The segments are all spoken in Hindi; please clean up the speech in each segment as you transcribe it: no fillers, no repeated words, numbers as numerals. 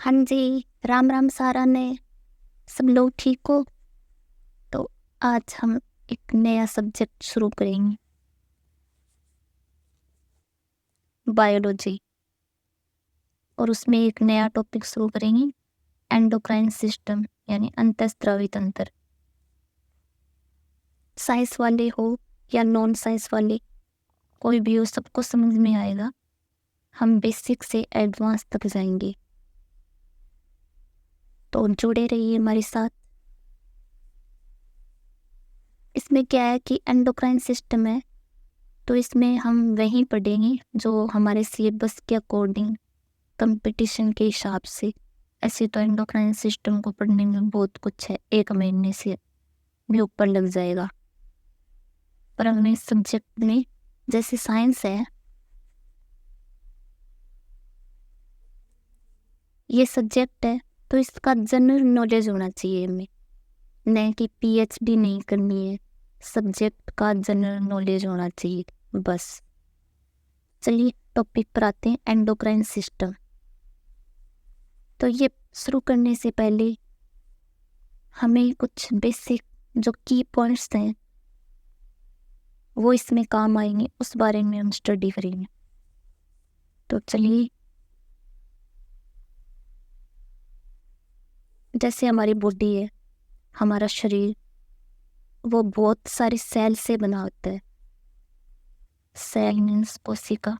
हाँ जी, राम राम सारा ने। सब लोग ठीक हो? तो आज हम एक नया सब्जेक्ट शुरू करेंगे, बायोलॉजी। और उसमें एक नया टॉपिक शुरू करेंगे, एंडोक्राइन सिस्टम यानी अंतःस्रावी तंत्र। साइंस वाले हो या नॉन साइंस वाले, कोई भी हो, सबको समझ में आएगा। हम बेसिक से एडवांस तक जाएंगे, तो जुड़े रहिए हमारे साथ। इसमें क्या है कि एंडोक्राइन सिस्टम है, तो इसमें हम वही पढ़ेंगे जो हमारे सिलेबस के अकॉर्डिंग, कंपटीशन के हिसाब से। ऐसे तो एंडोक्राइन सिस्टम को पढ़ने में बहुत कुछ है, 1 महीने से भी ऊपर लग जाएगा। पर हमें इस सब्जेक्ट में, जैसे साइंस है, ये सब्जेक्ट है, तो इसका जनरल नॉलेज होना चाहिए हमें, नहीं कि पीएचडी नहीं करनी है, सब्जेक्ट का जनरल नॉलेज होना चाहिए बस। चलिए टॉपिक पर आते हैं, एंडोक्राइन सिस्टम। तो ये शुरू करने से पहले हमें कुछ बेसिक जो की पॉइंट्स हैं वो इसमें काम आएंगे, उस बारे में हम स्टडी करेंगे। तो चलिए, जैसे हमारी बॉडी है, हमारा शरीर, वो बहुत सारे सेल से बना होता है। सेल मीन्स कोशिका,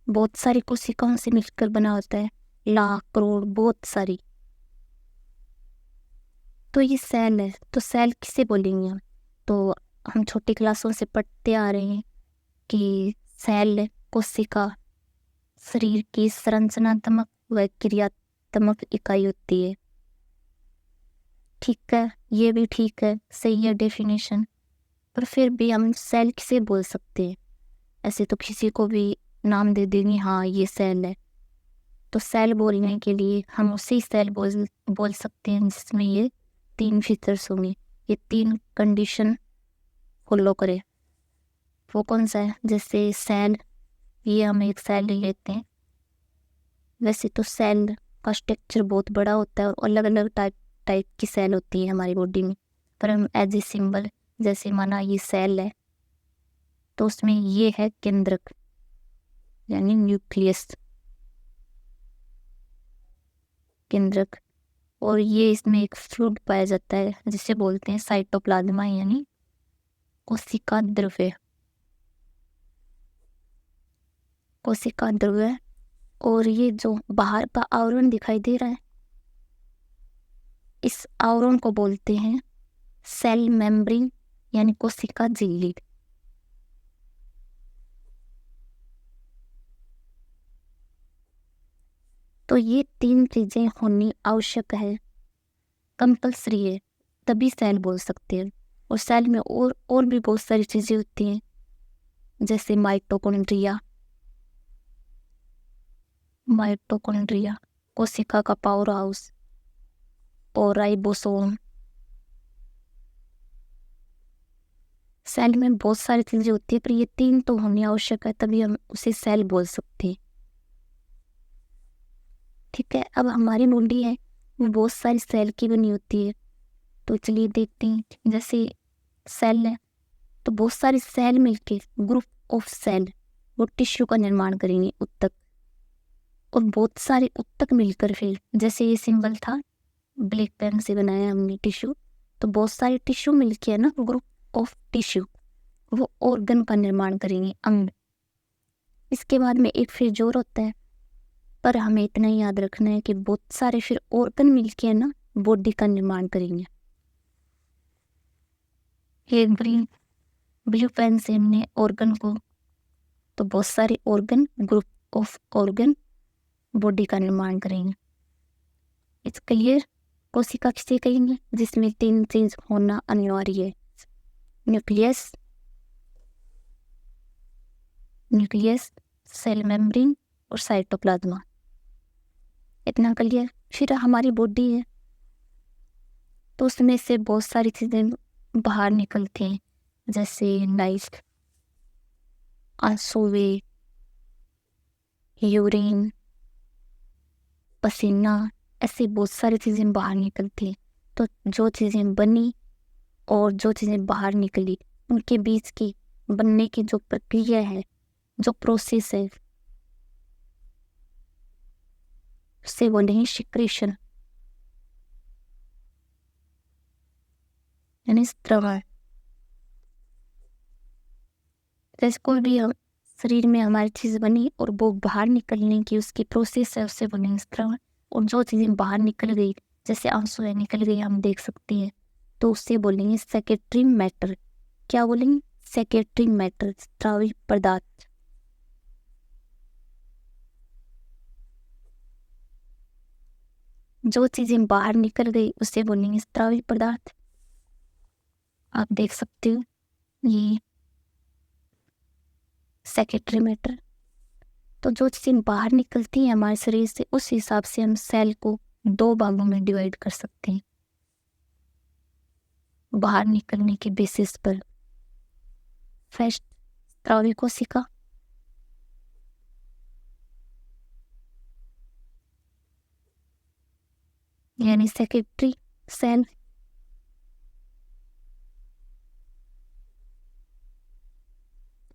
बहुत सारी कोशिकाओं से मिलकर बना होता है, लाख करोड़, बहुत सारी। तो ये सेल है, तो सेल किसे बोलेंगे हम? तो हम छोटी क्लासों से पढ़ते आ रहे हैं कि सेल, कोशिका, शरीर की संरचनात्मक व क्रियात्मक इकाई होती है। ठीक है, ये भी ठीक है, सही है डेफिनेशन। पर फिर भी हम सेल किसे बोल सकते हैं? ऐसे तो किसी को भी नाम दे देंगे, हाँ ये सेल है। तो सेल बोलने के लिए हम उसी सेल बोल सकते हैं जिसमें ये 3 फीचर्स होंगे, ये 3 कंडीशन फॉलो करे। वो कौन सा है? जैसे सेल, ये हम एक सेल ले लेते हैं। वैसे तो सेल का स्ट्रक्चर बहुत बड़ा होता है और अलग अलग टाइप की सेल होती है हमारी बॉडी में, पर हम एज ए सिंबल, जैसे माना ये सेल है, तो उसमें ये है केंद्रक यानी न्यूक्लियस, केंद्रक। और ये इसमें एक फ्लूइड पाया जाता है जिसे बोलते हैं साइटोप्लाज्मा यानी कोशिका द्रव्य, कोशिका द्रव्य। और ये जो बाहर का आवरण दिखाई दे रहा है, इस आवरण को बोलते हैं सेल मेम्ब्रेन यानी कोशिका झिल्ली। तो ये 3 चीजें होनी आवश्यक है, कंपल्सरी है, तभी सेल बोल सकते हैं। और सेल में और भी बहुत सारी चीजें होती हैं, जैसे माइटोकॉन्ड्रिया, माइटोकॉन्ड्रिया कोशिका का पावर हाउस, और राइबोसोम। सेल में बहुत सारी चीजें होती है, पर ये 3 तो होनी आवश्यक है, तभी हम उसे सेल बोल सकते हैं। ठीक है, अब हमारी बॉडी है वो बहुत सारी सेल की बनी होती है। तो चलिए देखते हैं, जैसे सेल है तो बहुत सारे सेल मिलके, ग्रुप ऑफ सेल, वो टिश्यू का निर्माण करेंगे, उत्तक। और बहुत सारे उत्तक मिलकर फिर, जैसे ये सिंबल था, ब्लैक पेन से बनाया हमने टिश्यू, तो बहुत सारे टिश्यू मिलके है ना, ग्रुप ऑफ टिश्यू, वो ऑर्गन का निर्माण करेंगे, अंग। इसके बाद में एक फिर जोर होता है, पर हमें इतना ही याद रखना है कि बहुत सारे फिर ऑर्गन मिलके है ना, बॉडी का निर्माण करेंगे। एक ब्लू पेन से हमने ऑर्गन को, तो बहुत सारे organ, group of organ body का निर्माण करेंगे। It's clear? कोशिका किसे कहेंगे? जिसमें 3 चीज होना अनिवार्य है, न्यूक्लियस, न्यूक्लियस, सेल मेम्ब्रेन और साइटोप्लाज्मा। इतना क्लियर? फिर हमारी बॉडी है तो उसमें से बहुत सारी चीजें बाहर निकलती हैं, जैसे लाइफ, आंसू, यूरिन, पसीना, ऐसी बहुत सारी चीज़ें बाहर निकलती हैं। तो जो चीज़ें बनी और जो चीज़ें बाहर निकली, उनके बीच की बनने की जो प्रक्रिया है, जो प्रोसेस है, उससे बोलेंगे सिक्रेशन, यानी स्त्रवण। जैसे कोई भी हम शरीर में हमारी चीज़ बनी और वो बाहर निकलने की उसकी प्रोसेस है, उससे बोलेंगे स्त्रवण। और जो चीज़ें बाहर निकल गई, जैसे आंसू है निकल गई, हम देख सकते हैं, तो उससे बोलेंगे सेक्रेटरी मैटर। क्या बोलेंगे? सेक्रेटरी मैटर, स्रावी पदार्थ। जो चीज़ें बाहर निकल गई उससे बोलेंगे स्रावी पदार्थ। आप देख सकते हो ये सेक्रेटरी मैटर। तो जो चीज़ें बाहर निकलती हैं हमारे शरीर से, उस हिसाब से हम सेल को 2 भागों में डिवाइड कर सकते हैं बाहर निकलने के बेसिस पर। फर्स्ट, स्रावी कोशिका, यानी सेक्रेटरी सेल।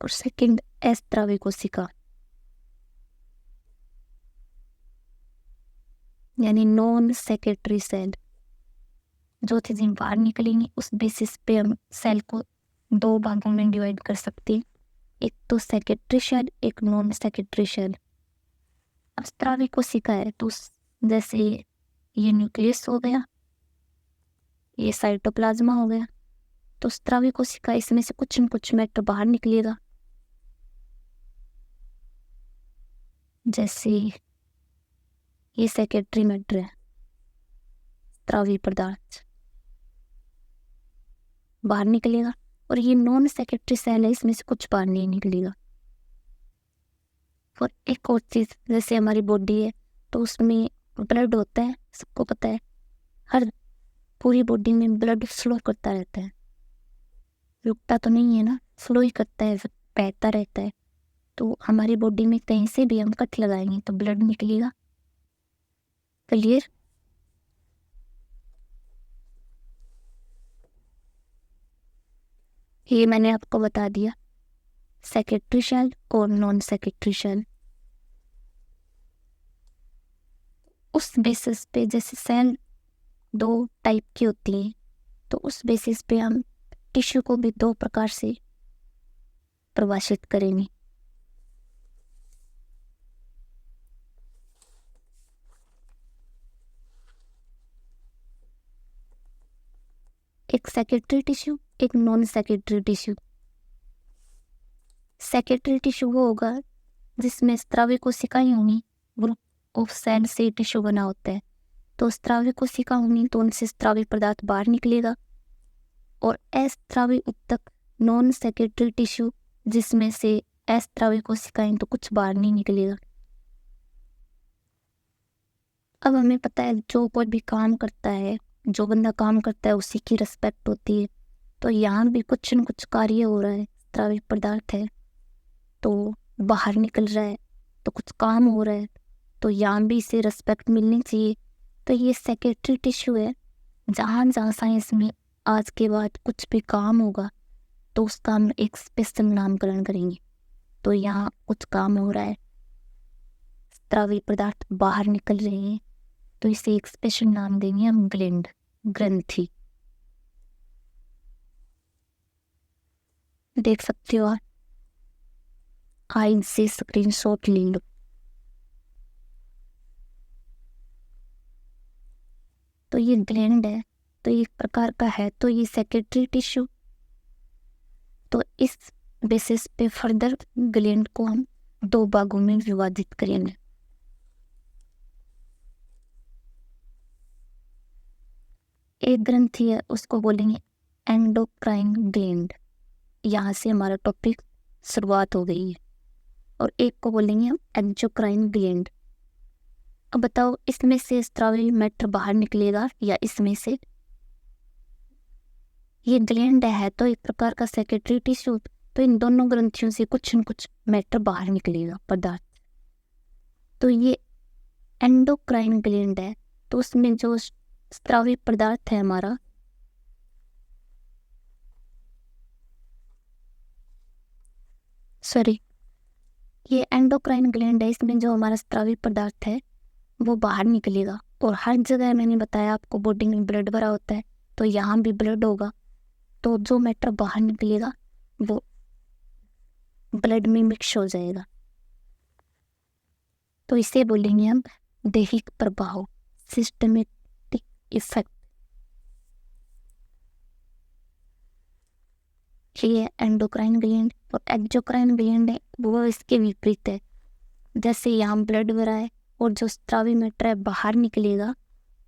और सेकंड, अस्रावी कोशिका, यानी नॉन सेक्रेटरी सेल। जो चीज़ें बाहर निकलेंगी उस बेसिस पे हम सेल को 2 भागों में डिवाइड कर सकते हैं, एक तो सेक्रेटरी सेल, एक नॉन सेक्रेटरी सेल। अस्रावी कोशिका है तो जैसे ये न्यूक्लियस हो गया, ये साइटोप्लाज्मा हो गया, तो स्रावी कोशिका, इसमें से कुछ न कुछ मैटर बाहर निकलेगा। जैसे ये सेक्रेटरी मैटर है, स्रावी पदार्थ बाहर निकलेगा। और ये नॉन सेक्रेटरी सेल है, इसमें से कुछ बाहर नहीं निकलेगा। और एक और चीज़, जैसे हमारी बॉडी है तो उसमें ब्लड होता है, सबको पता है, हर पूरी बॉडी में ब्लड फ्लो करता रहता है, रुकता तो नहीं है ना, फ्लो ही करता है, बहता रहता है। तो हमारी बॉडी में कहीं से भी हम कट लगाएंगे तो ब्लड निकलेगा। क्लियर? ये मैंने आपको बता दिया सेक्रेटरी सेल और नॉन सेक्रेटरी सेल। उस बेसिस पे जैसे सेल 2 टाइप की होती है, तो उस बेसिस पे हम टिश्यू को भी 2 प्रकार से परिभाषित करेंगे। एक सेक्रेटरी टिश्यू, एक non secretary tissue. Secretary tissue वो होगा जिसमें स्रावी कोशिकाएं होंगी, ग्रुप ऑफ सेल से टिश्यू बना होता है। तो स्रावी कोशिका होंगी तो उनसे स्रावी पदार्थ बाहर निकलेगा। और अस्रावी उत्तक नॉन सेक्रेटरी टिश्यू, जिसमें से अस्रावी कोशिकाएं तो कुछ बाहर नहीं निकलेगा। अब हमें पता है जो कोई भी काम करता है, जो बंदा काम करता है उसी की रिस्पेक्ट होती है। तो यहाँ भी कुछ न कुछ कार्य हो रहा है, स्रावी पदार्थ है तो बाहर निकल रहा है, तो कुछ काम हो रहा है, तो यहाँ भी इसे रिस्पेक्ट मिलनी चाहिए। तो ये सेक्रेटरी टिश्यू है, जहाँ जहाँ साइंस में आज के बाद कुछ भी काम होगा तो उसका हम एक स्पेशल नामकरण करेंगे। तो यहाँ कुछ काम हो रहा है, स्रावी पदार्थ बाहर निकल रहे हैं, तो इसे एक स्पेशल नाम देंगे हम, ग्लैंड, ग्रंथि। देख सकते हो आप, से स्क्रीनशॉट ले लो। तो ये ग्लैंड है, तो ये प्रकार का है, तो ये सेक्रेटरी टिश्यू। तो इस बेसिस पे फर्दर ग्लैंड को हम 2 भागों में विभाजित करेंगे। एक ग्रंथि है, उसको बोलेंगे एंडोक्राइन ग्लैंड। यहाँ से हमारा टॉपिक शुरुआत हो गई है। और एक को बोलेंगे हम एक्सोक्राइन ग्लैंड। अब बताओ, इसमें से स्रावी मैटर बाहर निकलेगा या इसमें से? ये ग्लैंड है तो एक प्रकार का सेक्रेटरी टिश्यू, तो इन दोनों ग्रंथियों से कुछ न कुछ मैटर बाहर निकलेगा, पदार्थ। तो ये एंडोक्राइन ग्लैंड है तो उसमें जो स्रावी पदार्थ है हमारा, सॉरी, ये एंडोक्राइन ग्लैंड है, इसमें जो हमारा स्रावी पदार्थ है वो बाहर निकलेगा। और हर जगह मैंने बताया आपको बॉडी में ब्लड भरा होता है, तो यहाँ भी ब्लड होगा, तो जो मैटर बाहर निकलेगा वो ब्लड में मिक्स हो जाएगा। तो इसे बोलेंगे हम दैहिक प्रभाव, सिस्टमेटिक इफेक्ट। ये एंडोक्राइन ग्लैंड। और एक्सोक्राइन ग्लैंड है वो इसके विपरीत है। जैसे यहाँ ब्लड भरा है और जो स्रावी मैटर है बाहर निकलेगा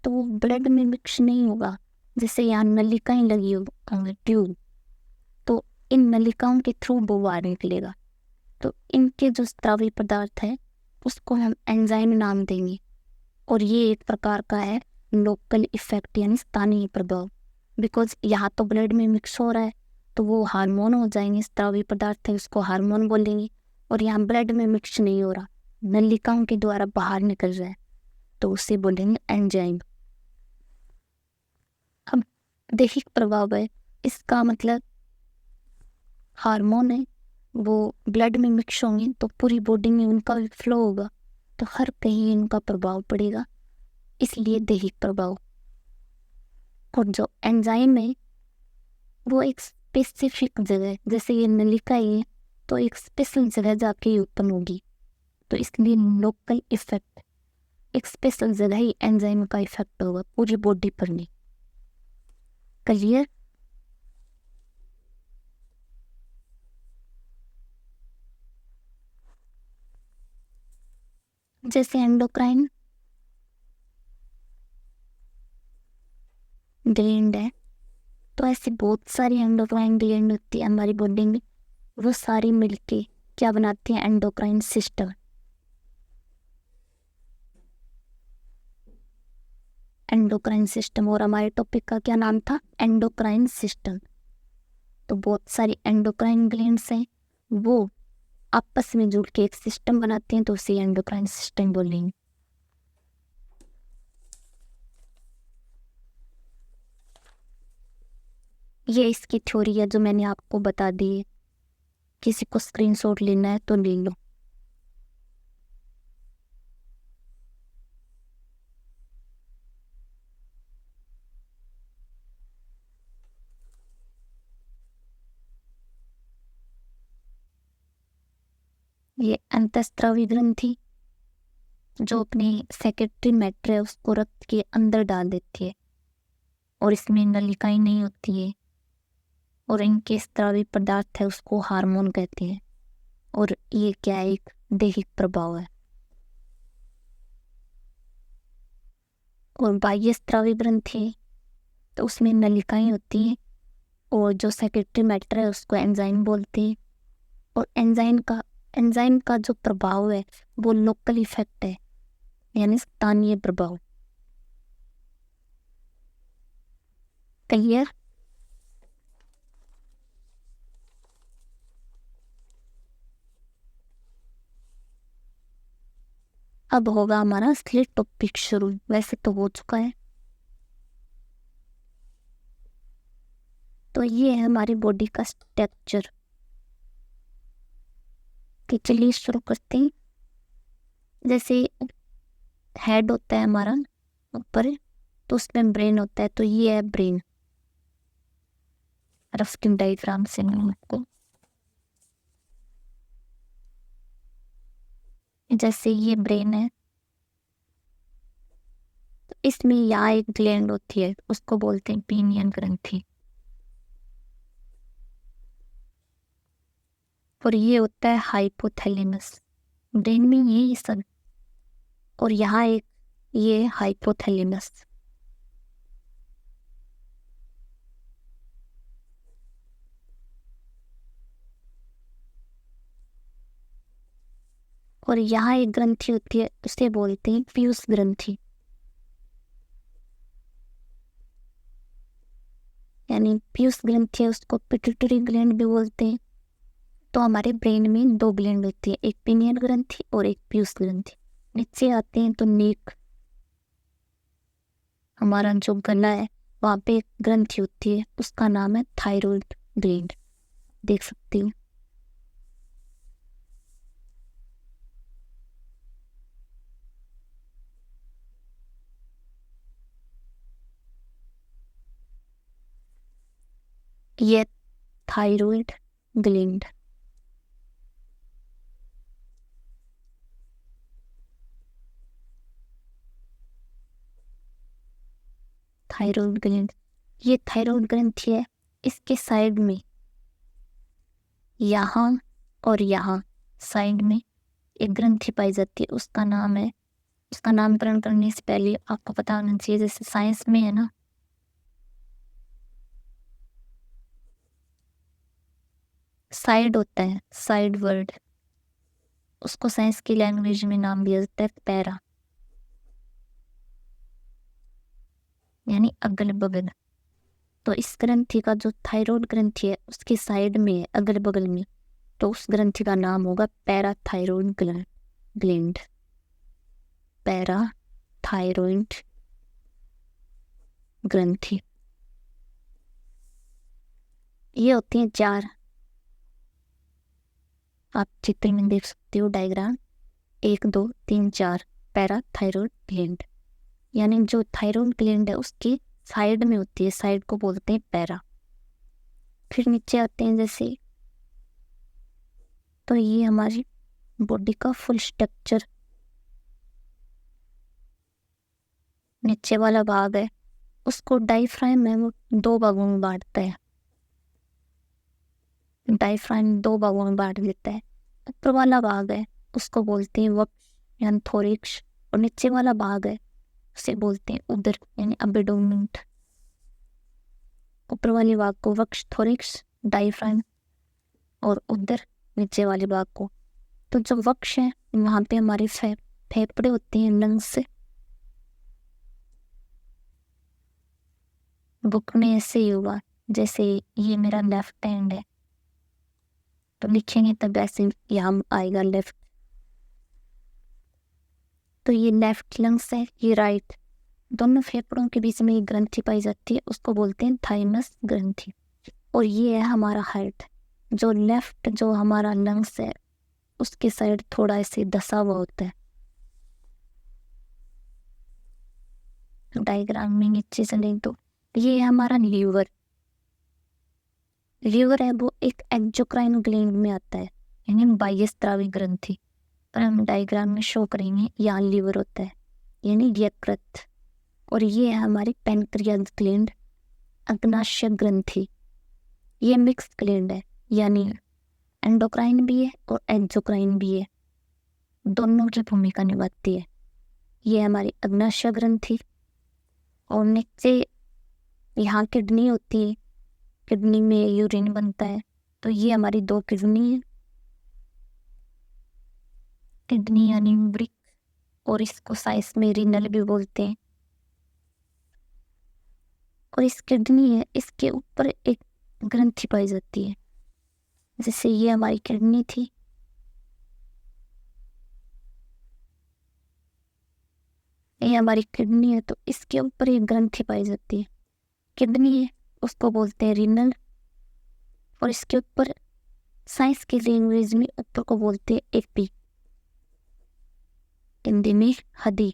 तो वो ब्लड में मिक्स नहीं होगा। जैसे यहाँ नलिकाएं लगी होंगी, ट्यूब, तो इन नलिकाओं के थ्रू वो बाहर निकलेगा। तो इनके जो स्रावी पदार्थ है उसको हम एंजाइम नाम देंगे। और ये एक प्रकार का है लोकल इफेक्ट यानी स्थानीय प्रभाव। बिकॉज यहाँ तो ब्लड में मिक्स हो रहा है तो वो हार्मोन हो जाएंगे, स्रावी पदार्थ है उसको हार्मोन बोलेंगे। और यहाँ ब्लड में मिक्स नहीं हो रहा, नलिकाओं के द्वारा बाहर निकल रहा है, तो उसे बोलेंगे एंजाइम। अब दैहिक प्रभाव है, इसका मतलब हार्मोन है वो ब्लड में मिक्स होंगे तो पूरी बॉडी में उनका भी फ्लो होगा, तो हर कहीं उनका प्रभाव पड़ेगा, इसलिए दैहिक प्रभाव। और जो एंजाइम है वो एक स्पेसिफिक जगह, जैसे ये नलिका है तो एक स्पेशल जगह जाके उत्पन्न होगी, तो इसलिए लोकल इफेक्ट, एक स्पेशल जगह ही एंजाइम का इफेक्ट होगा, पूरी बॉडी पर नहीं। क्लियर? जैसे एंडोक्राइन ग्लैंड है तो ऐसी बहुत सारी एंडोक्राइन ग्लैंड होती है हमारी बॉडी में, वो सारी मिलके क्या बनाती हैं, एंडोक्राइन सिस्टम। एंडोक्राइन सिस्टम, और हमारे टॉपिक का क्या नाम था, एंडोक्राइन सिस्टम। तो बहुत सारी एंडोक्राइन ग्लैंड्स हैं, वो आपस में जुड़ के एक सिस्टम बनाते हैं, तो उसे एंडोक्राइन सिस्टम बोलेंगे। ये इसकी थ्योरी है जो मैंने आपको बता दी है, किसी को स्क्रीनशॉट लेना है तो ले लो। ये अंतःस्रावी ग्रंथि जो अपनी सेक्रेटरी मैटर है उसको रक्त के अंदर डाल देती है, और इसमें नलिकाएं नहीं होती है, और इनके स्रावी पदार्थ है उसको हार्मोन कहते हैं। और ये क्या है, एक दैहिक प्रभाव है। और बाह्य स्रावी ग्रंथि है तो उसमें नलिकाएं होती हैं, और जो सेक्रेटरी मैटर है उसको एंजाइम बोलते हैं। और एंजाइम का जो प्रभाव है वो लोकल इफेक्ट है, यानी स्थानीय प्रभाव। क्लियर? अब होगा हमारा असली टॉपिक शुरू, वैसे तो हो चुका है। तो ये है हमारी बॉडी का स्ट्रक्चर। तो चलिए शुरू करते हैं। जैसे हेड होता है हमारा ऊपर, तो उसमें ब्रेन होता है, तो ये है ब्रेन। रफ स्किन डायग्राम से मैं आपको, जैसे ये ब्रेन है तो इसमें यहाँ एक ग्लैंड होती है, उसको बोलते हैं पीनियन ग्रंथि। और ये होता है हाइपोथैलेमस, ब्रेन में ये सब। और यहाँ एक ये हाइपोथैलेमस। और यहाँ एक ग्रंथि होती है, उसे बोलते हैं पीयूष ग्रंथि, यानी पीयूष ग्रंथि है उसको पिट्यूटरी ग्लैंड भी बोलते हैं। तो हमारे ब्रेन में दो ग्लैंड होती है, एक पीनियन ग्रंथि और एक पीयूष ग्रंथि। नीचे आते हैं तो नेक, हमारा जो गला है वहाँ पे एक ग्रंथि होती है, उसका नाम है थायराइड ग्लैंड, देख सकती हूँ। ये थायराइड ग्लैंड। थायराइड ग्लैंड, ये थायराइड ग्रंथि है, इसके साइड में यहाँ और यहाँ साइड में एक ग्रंथि पाई जाती है, उसका नाम है, उसका नामकरण करने से पहले आपको पता होना चाहिए, जैसे साइंस में है ना, साइड होता है, साइड वर्ड, उसको साइंस की लैंग्वेज में नाम दिया जाता है पैरा, यानी अगल बगल। तो इस ग्रंथि का जो थायराइड ग्रंथि है उसके साइड में है, अगल बगल में, तो उस ग्रंथि का नाम होगा पैराथायरॉइड ग्लैंड, पैराथायरॉइड ग्रंथि। ये होती हैं 4, आप चित्र में देख सकते हो डायग्राम, 1 2 3 4 पैराथायरॉइड ग्लैंड, यानी जो थायरॉइड ग्लैंड है उसकी साइड में होती है, साइड को बोलते हैं पैरा। फिर नीचे आते हैं जैसे, तो ये हमारी बॉडी का फुल स्ट्रक्चर, नीचे वाला भाग है उसको डायफ्राम है, वो 2 भागों में बांटता है, डायफ्राम 2 भागों में बांट देता है। ऊपर वाला भाग है उसको बोलते हैं वक्ष यानी थोरिक्स, और नीचे वाला भाग है उसे बोलते हैं उदर यानी अबडोमेंट। ऊपर वाले भाग को वक्ष थोरिक्स डायफ्राम, और उदर नीचे वाले भाग को। तो जो वक्ष है वहाँ पे हमारे फेफड़े होते हैं, लंग्स। बुक में ऐसे ही हुआ, जैसे ये मेरा लेफ्ट हैंड है तो लिखेंगे तब ऐसे यहाँ आएगा लेफ्ट, तो ये लेफ्ट लंग्स है, ये राइट। दोनों फेफड़ों के बीच में एक ग्रंथि पाई जाती है, उसको बोलते हैं थाइमस ग्रंथि। और ये है हमारा हार्ट, जो लेफ्ट जो हमारा लंग्स है उसके साइड थोड़ा ऐसे दसा हुआ होता है। डायग्राम में नीचे चलें तो ये है हमारा लीवर, लीवर है वो एक एक्सोक्राइन ग्लैंड में आता है, यानी बाह्यस्रावी ग्रंथि, पर हम डायग्राम में शो करेंगे यहाँ लीवर होता है यानी यकृत। और ये है हमारी पैनक्रियाज ग्लैंड, अग्नाशय ग्रंथि, ये मिक्स ग्लैंड है, यानी एंडोक्राइन भी है और एक्सोक्राइन भी है, दोनों की भूमिका निभाती है। ये हमारी अग्नाशय ग्रंथि। और नीचे यहाँ किडनी होती है, किडनी में यूरिन बनता है, तो ये हमारी 2 किडनी है, किडनी यानी वृक्क, और इसको साइंस में रीनल भी बोलते हैं। और इस किडनी है, इसके ऊपर एक ग्रंथि पाई जाती है, जैसे ये हमारी किडनी थी, ये हमारी किडनी है, तो इसके ऊपर एक ग्रंथि पाई जाती है, किडनी है उसको बोलते हैं रीनल, और इसके ऊपर साइंस की लैंग्वेज में ऊपर को बोलते हैं एपी, हिंदी में हदी।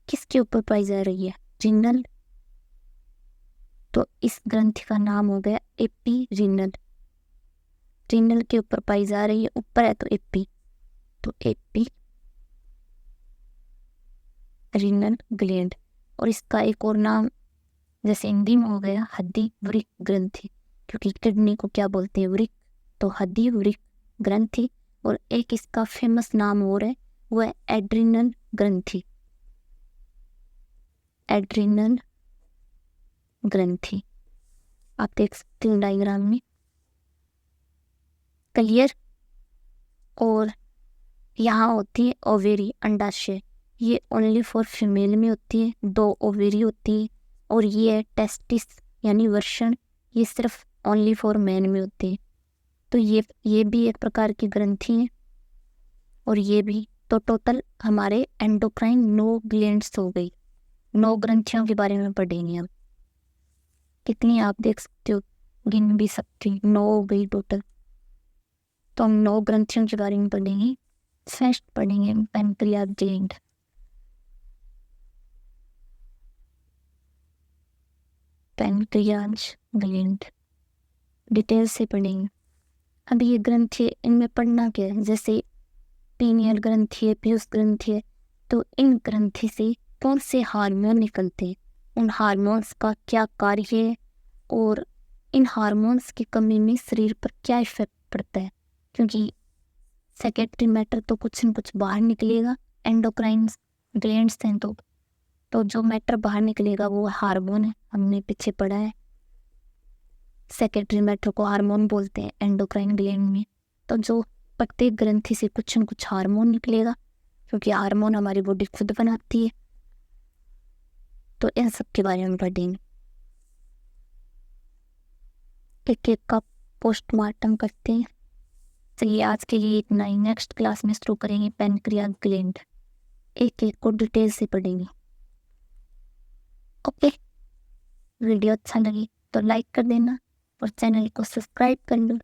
किसके ऊपर पाई जा रही है? रीनल, तो इस ग्रंथि का नाम हो गया एपी रीनल, रीनल के ऊपर पाई जा रही है, ऊपर है तो एपी, तो एपी रीनल ग्लैंड। और इसका एक और नाम जैसे हिंदी में हो गया हड्डी वृक्क ग्रंथि, क्योंकि किडनी को क्या बोलते हैं? वृक्क, तो हड्डी वृक्क ग्रंथि। और एक इसका फेमस नाम और है, वो है एड्रिनल ग्रंथि, एड्रिनल ग्रंथि। आप देख सकते हैं डायग्राम में, क्लियर। और यहाँ होती है ओवेरी, अंडाशय, ये ओनली फॉर फीमेल में होती है, 2 ओवेरी होती है। और ये है टेस्टिस यानी वर्षण, ये सिर्फ ओनली फॉर मैन में होती है। तो ये भी एक प्रकार की ग्रंथि है, और ये भी तो टोटल हमारे एंडोक्राइन 9 ग्लैंड्स हो गई, 9 ग्रंथियों के बारे में पढ़ेंगे हम। कितनी आप देख सकते हो, गिन भी सकती हो, 9 हो गई टोटल। तो हम 9 ग्रंथियों के बारे में पढ़ेंगे। फर्स्ट पढ़ेंगे pancreas gland. Pancreas gland detail से पढ़ेंगे। अब ये ग्रंथि, इनमें पढ़ना क्या है, जैसे पीनियल ग्रंथि है, पीयूष ग्रंथि है, तो इन ग्रंथि से कौन से हार्मोन निकलते हैं, उन हार्मोन्स का क्या कार्य है, और इन हार्मोन्स की कमी में शरीर पर क्या इफेक्ट पड़ता है। क्योंकि सेक्रेटरी मैटर तो कुछ न कुछ बाहर निकलेगा, एंडोक्राइन ग्लैंड्स हैं तो जो मैटर बाहर निकलेगा वो हार्मोन है, हमने पीछे पढ़ा है। सेक्रेटरी मैटर को हार्मोन बोलते हैं एंडोक्राइन ग्लैंड में। तो जो प्रत्येक ग्रंथि से कुछ न कुछ हार्मोन निकलेगा, क्योंकि हार्मोन हमारी बॉडी खुद बनाती है। तो इन सब के बारे में पढ़ेंगे, एक एक का पोस्टमार्टम करते हैं। चलिए आज के लिए इतना ही, नेक्स्ट क्लास में शुरू करेंगे पैनक्रियाज ग्लैंड, एक एक को डिटेल से पढ़ेंगे। ओके, वीडियो अच्छा लगे तो लाइक कर देना और चैनल को सब्सक्राइब कर लो।